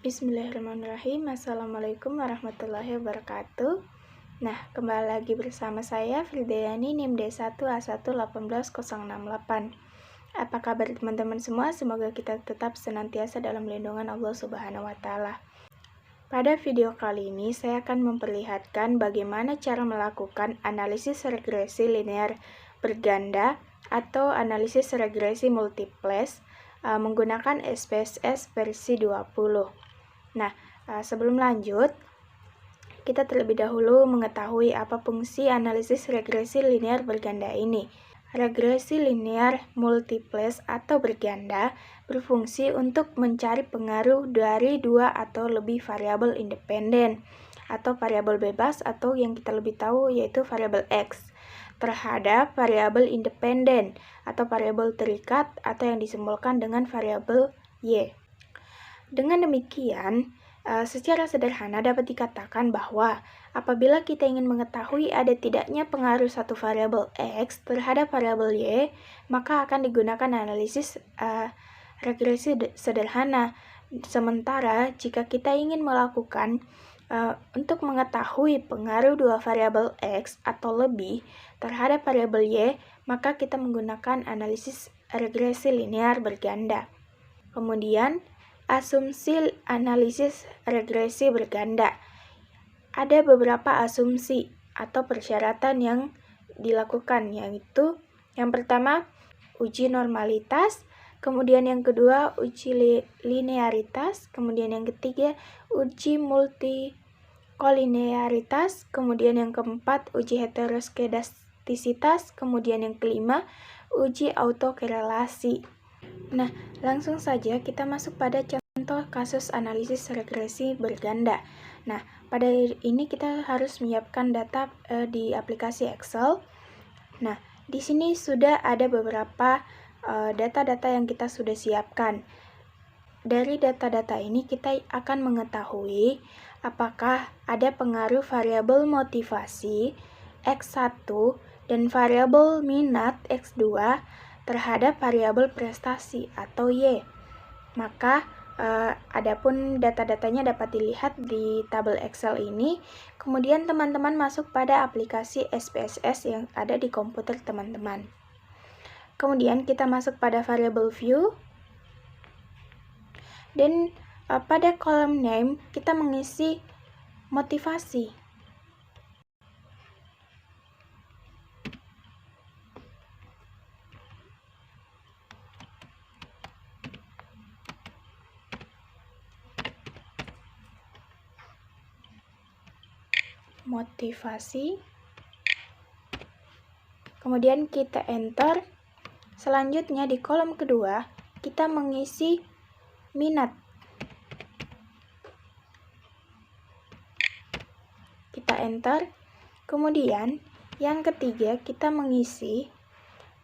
Bismillahirrahmanirrahim. Assalamualaikum warahmatullahi wabarakatuh. Nah, kembali lagi bersama saya Fridayani NIM D1A1181068. Apa kabar teman-teman semua? Semoga kita tetap senantiasa dalam lindungan Allah Subhanahu wa Ta'ala. Pada video kali ini saya akan memperlihatkan bagaimana cara melakukan analisis regresi linear berganda atau analisis regresi multiples menggunakan SPSS versi 20. Nah, sebelum lanjut, kita terlebih dahulu mengetahui apa fungsi analisis regresi linear berganda ini. Regresi linear multiples atau berganda berfungsi untuk mencari pengaruh dari dua atau lebih variabel independen atau variabel bebas atau yang kita lebih tahu yaitu variabel X terhadap variabel independen atau variabel terikat atau yang disimbolkan dengan variabel Y. Dengan demikian, secara sederhana dapat dikatakan bahwa apabila kita ingin mengetahui ada tidaknya pengaruh satu variabel X terhadap variabel Y, maka akan digunakan analisis regresi sederhana. Sementara jika kita ingin melakukan untuk mengetahui pengaruh dua variabel X atau lebih terhadap variabel Y, maka kita menggunakan analisis regresi linear berganda. Kemudian, asumsi analisis regresi berganda. Ada beberapa asumsi atau persyaratan yang dilakukan, yaitu yang pertama, uji normalitas, kemudian yang kedua, uji linearitas, kemudian yang ketiga, uji multikolinearitas, kemudian yang keempat, uji heteroskedastisitas, kemudian yang kelima, uji autokorelasi. Nah, langsung saja kita masuk pada contoh kasus analisis regresi berganda. Nah, pada ini kita harus menyiapkan data di aplikasi Excel. Nah, di sini sudah ada beberapa data-data yang kita sudah siapkan. Dari data-data ini kita akan mengetahui apakah ada pengaruh variabel motivasi X1 dan variabel minat X2 terhadap variabel prestasi atau Y. Maka adapun data-datanya dapat dilihat di tabel Excel ini. Kemudian teman-teman masuk pada aplikasi SPSS yang ada di komputer teman-teman. Kemudian kita masuk pada variable view. Dan pada kolom name kita mengisi motivasi. Kemudian kita enter. Selanjutnya di kolom kedua kita mengisi minat. Kita enter. Kemudian yang ketiga kita mengisi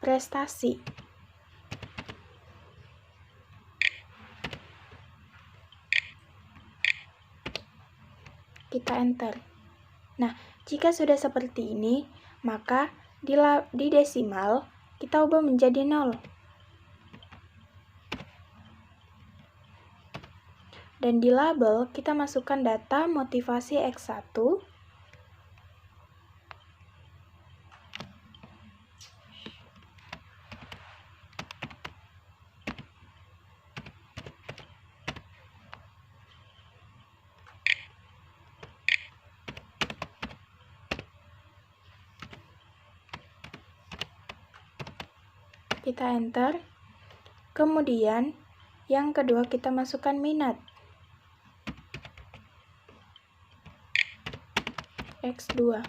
prestasi. Kita enter. Nah, jika sudah seperti ini, maka di desimal kita ubah menjadi 0. Dan di label kita masukkan data motivasi X1. Kita enter. Kemudian yang kedua kita masukkan minat X2.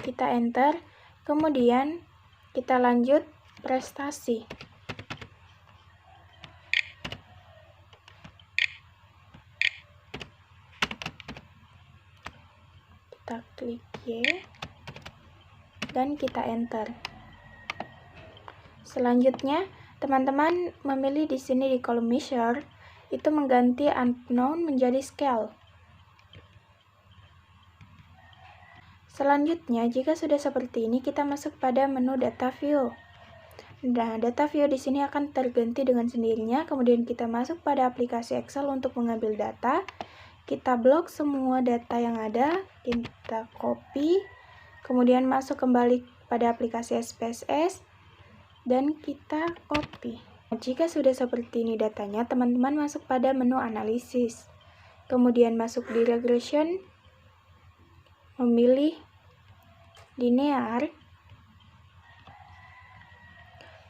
Kita enter. Kemudian kita lanjut prestasi. Kita klik Y dan kita enter. Selanjutnya, teman-teman memilih di sini di kolom measure itu mengganti unknown menjadi scale. Selanjutnya, jika sudah seperti ini, kita masuk pada menu data view. Nah, data view di sini akan terganti dengan sendirinya. Kemudian kita masuk pada aplikasi Excel untuk mengambil data. Kita blok semua data yang ada, kita copy, kemudian masuk kembali pada aplikasi SPSS, dan kita copy. Nah, jika sudah seperti ini datanya, teman-teman masuk pada menu analisis. Kemudian masuk di regression, memilih linear.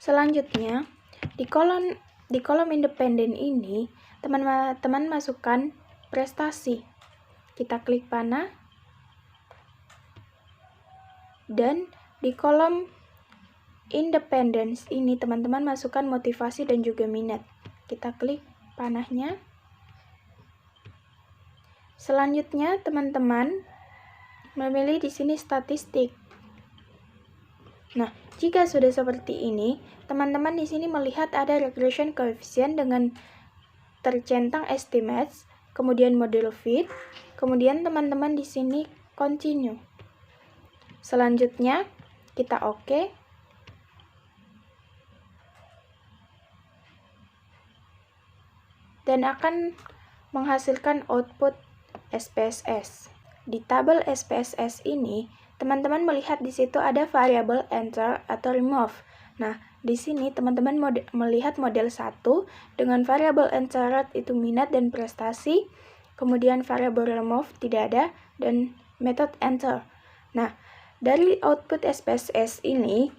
Selanjutnya, di kolom independen ini, teman-teman masukkan prestasi. Kita klik panah. Dan di kolom independence ini, teman-teman masukkan motivasi dan juga minat. Kita klik panahnya. Selanjutnya, teman-teman memilih di sini statistik. Nah, jika sudah seperti ini, teman-teman di sini melihat ada regression coefficient dengan tercentang estimates, kemudian model fit, kemudian teman-teman di sini continue. Selanjutnya, kita oke. Dan akan menghasilkan output SPSS. Di tabel SPSS ini, teman-teman melihat di situ ada variabel enter atau remove. Nah, di sini teman-teman melihat model 1 dengan variabel enter itu minat dan prestasi, kemudian variabel remove tidak ada, dan method enter. Nah, dari output SPSS ini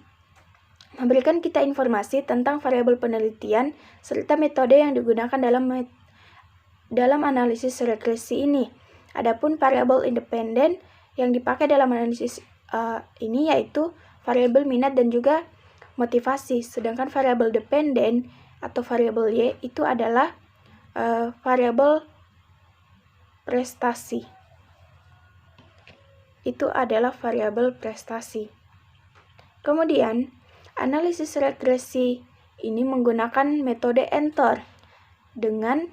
memberikan kita informasi tentang variabel penelitian serta metode yang digunakan dalam analisis regresi ini. Adapun variabel independen yang dipakai dalam analisis ini yaitu variabel minat dan juga motivasi, sedangkan variabel dependen atau variabel Y itu adalah variabel prestasi. Itu adalah variabel prestasi. Kemudian, analisis regresi ini menggunakan metode enter dengan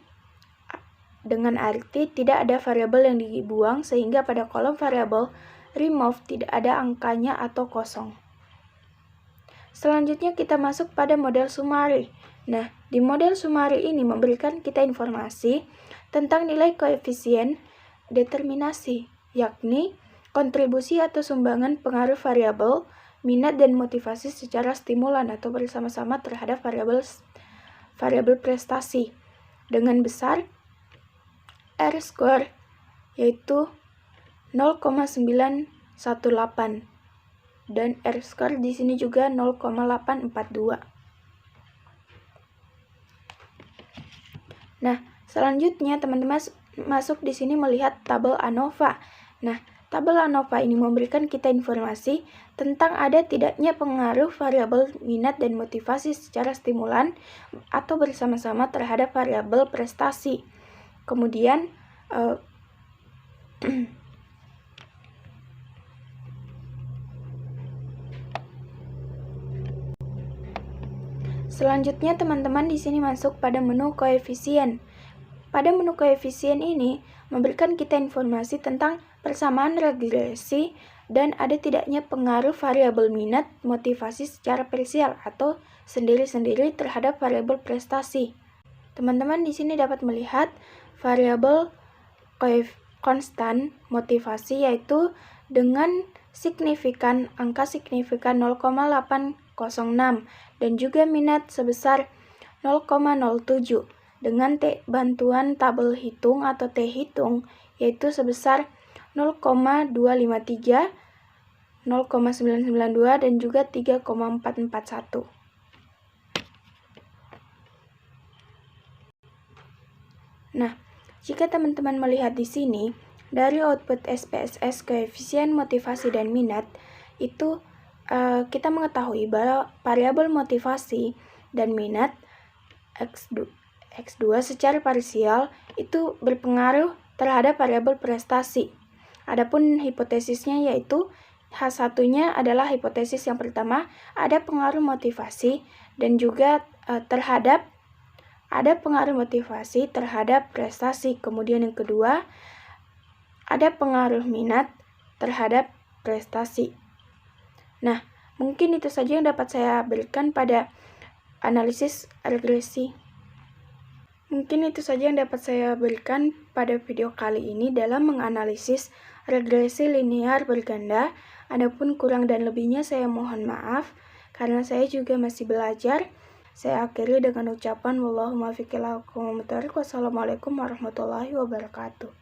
arti tidak ada variabel yang dibuang sehingga pada kolom variabel remove tidak ada angkanya atau kosong. Selanjutnya kita masuk pada model summary. Nah, di model summary ini memberikan kita informasi tentang nilai koefisien determinasi, yakni kontribusi atau sumbangan pengaruh variabel minat dan motivasi secara stimulan atau bersama-sama terhadap variabel prestasi dengan besar R-square yaitu 0,918 dan R-square di sini juga 0,842. Nah, selanjutnya teman-teman masuk di sini melihat tabel ANOVA. Nah, tabel ANOVA ini memberikan kita informasi tentang ada tidaknya pengaruh variabel minat dan motivasi secara stimulan atau bersama-sama terhadap variabel prestasi. Kemudian selanjutnya teman-teman di sini masuk pada menu koefisien. Pada menu koefisien ini memberikan kita informasi tentang persamaan regresi dan ada tidaknya pengaruh variabel minat motivasi secara parsial atau sendiri-sendiri terhadap variabel prestasi. Teman-teman di sini dapat melihat variabel konstan motivasi yaitu dengan angka signifikan 0,806 dan juga minat sebesar 0,07 dengan bantuan tabel hitung atau T-hitung yaitu sebesar 0,253, 0,992 dan juga 3,441. Nah, jika teman-teman melihat di sini, dari output SPSS koefisien motivasi dan minat, itu kita mengetahui bahwa variabel motivasi dan minat X2 secara parsial itu berpengaruh terhadap variabel prestasi. Adapun hipotesisnya yaitu H1-nya adalah hipotesis yang pertama, ada pengaruh motivasi dan juga ada pengaruh motivasi terhadap prestasi. Kemudian yang kedua, ada pengaruh minat terhadap prestasi. Nah, Mungkin itu saja yang dapat saya berikan pada analisis regresi. Mungkin itu saja yang dapat saya berikan pada video kali ini dalam menganalisis regresi linear berganda. Adapun kurang dan lebihnya saya mohon maaf, karena saya juga masih belajar. Saya akhiri dengan ucapan Wallahumma fiqh. Wassalamualaikum warahmatullahi wabarakatuh.